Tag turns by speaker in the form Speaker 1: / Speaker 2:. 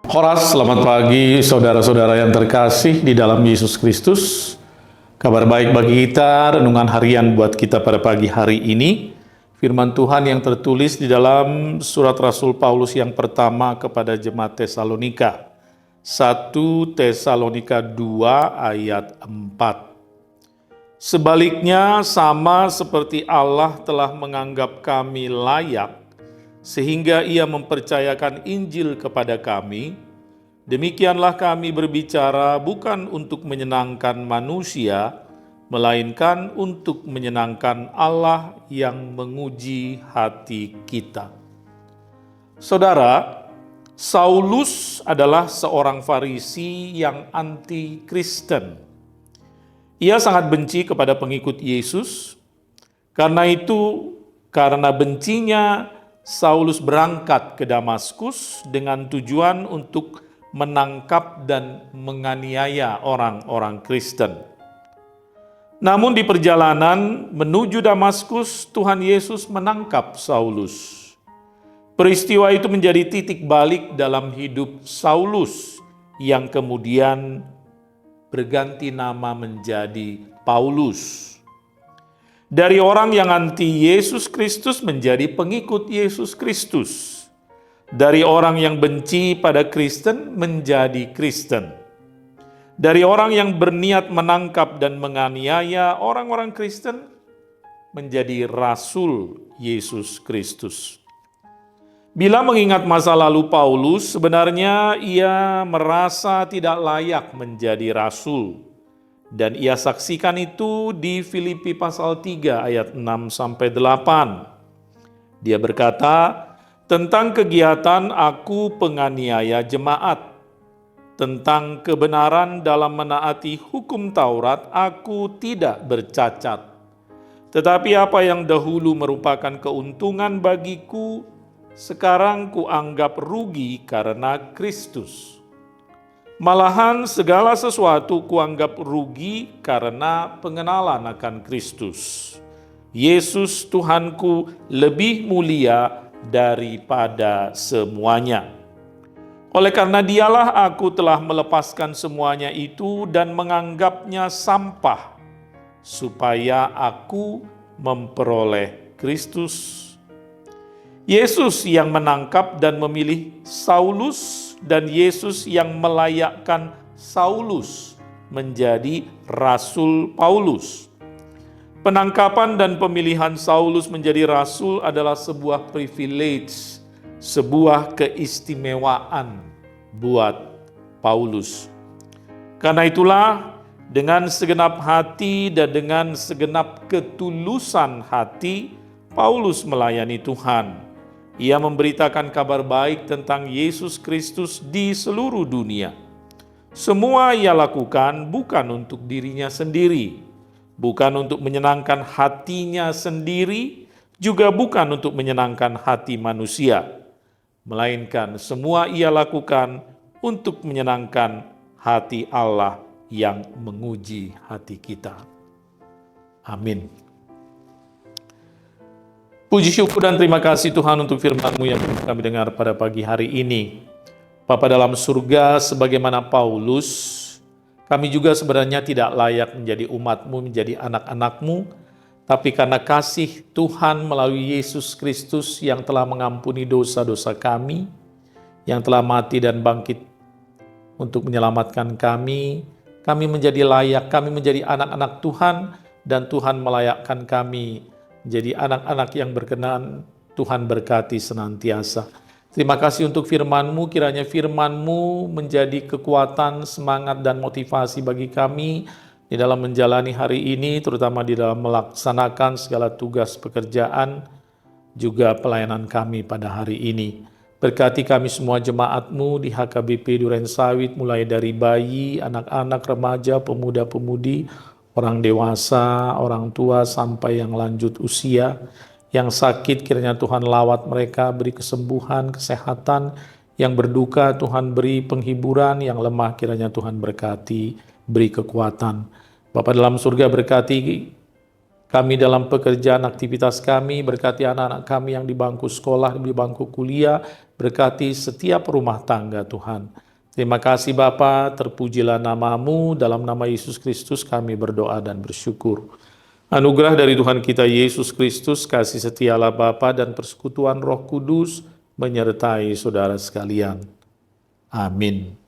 Speaker 1: Horas, selamat pagi saudara-saudara yang terkasih di dalam Yesus Kristus. Kabar baik bagi kita, renungan harian buat kita pada pagi hari ini. Firman Tuhan yang tertulis di dalam surat Rasul Paulus yang pertama kepada jemaat Tesalonika. 1 Tesalonika 2 ayat 4. Sebaliknya, sama seperti Allah telah menganggap kami layak sehingga Ia mempercayakan Injil kepada kami, demikianlah kami berbicara bukan untuk menyenangkan manusia, melainkan untuk menyenangkan Allah yang menguji hati kita. Saudara, Saulus adalah seorang Farisi yang anti-Kristen. Ia sangat benci kepada pengikut Yesus. Karena bencinya, Saulus berangkat ke Damaskus dengan tujuan untuk menangkap dan menganiaya orang-orang Kristen. Namun di perjalanan menuju Damaskus, Tuhan Yesus menangkap Saulus. Peristiwa itu menjadi titik balik dalam hidup Saulus yang kemudian berganti nama menjadi Paulus. Dari orang yang anti Yesus Kristus menjadi pengikut Yesus Kristus. Dari orang yang benci pada Kristen menjadi Kristen. Dari orang yang berniat menangkap dan menganiaya orang-orang Kristen menjadi Rasul Yesus Kristus. Bila mengingat masa lalu Paulus, sebenarnya ia merasa tidak layak menjadi rasul. Dan ia saksikan itu di Filipi pasal 3 ayat 6-8. Dia berkata, tentang kegiatan aku penganiaya jemaat, tentang kebenaran dalam menaati hukum Taurat aku tidak bercacat. Tetapi apa yang dahulu merupakan keuntungan bagiku, sekarang kuanggap rugi karena Kristus. Malahan segala sesuatu kuanggap rugi karena pengenalan akan Kristus. Yesus Tuhanku lebih mulia daripada semuanya. Oleh karena Dialah aku telah melepaskan semuanya itu dan menganggapnya sampah, supaya aku memperoleh Kristus. Yesus yang menangkap dan memilih Saulus, dan Yesus yang melayakkan Saulus menjadi Rasul Paulus. Penangkapan dan pemilihan Saulus menjadi rasul adalah sebuah privilege, sebuah keistimewaan buat Paulus. Karena itulah, dengan segenap hati dan dengan segenap ketulusan hati, Paulus melayani Tuhan. Ia memberitakan kabar baik tentang Yesus Kristus di seluruh dunia. Semua ia lakukan bukan untuk dirinya sendiri, bukan untuk menyenangkan hatinya sendiri, juga bukan untuk menyenangkan hati manusia, melainkan semua ia lakukan untuk menyenangkan hati Allah yang menguji hati kita. Amin. Puji syukur dan terima kasih Tuhan untuk firman-Mu yang kami dengar pada pagi hari ini. Bapa dalam surga, sebagaimana Paulus, kami juga sebenarnya tidak layak menjadi umat-Mu, menjadi anak-anak-Mu, tapi karena kasih Tuhan melalui Yesus Kristus yang telah mengampuni dosa-dosa kami, yang telah mati dan bangkit untuk menyelamatkan kami menjadi layak, kami menjadi anak-anak Tuhan, dan Tuhan melayakkan kami jadi anak-anak yang berkenan. Tuhan berkati senantiasa. Terima kasih untuk firman-Mu, kiranya firman-Mu menjadi kekuatan, semangat, dan motivasi bagi kami di dalam menjalani hari ini, terutama di dalam melaksanakan segala tugas pekerjaan, juga pelayanan kami pada hari ini. Berkati kami semua jemaat-Mu di HKBP Duren Sawit, mulai dari bayi, anak-anak, remaja, pemuda-pemudi, orang dewasa, orang tua, sampai yang lanjut usia. Yang sakit kiranya Tuhan lawat mereka, beri kesembuhan, kesehatan. Yang berduka Tuhan beri penghiburan, yang lemah kiranya Tuhan berkati, beri kekuatan. Bapa dalam surga, berkati kami dalam pekerjaan aktivitas kami, berkati anak-anak kami yang di bangku sekolah, di bangku kuliah, berkati setiap rumah tangga Tuhan. Terima kasih Bapa, terpujilah nama-Mu, dalam nama Yesus Kristus kami berdoa dan bersyukur. Anugerah dari Tuhan kita Yesus Kristus, kasih setialah Bapa dan persekutuan Roh Kudus menyertai saudara sekalian. Amin.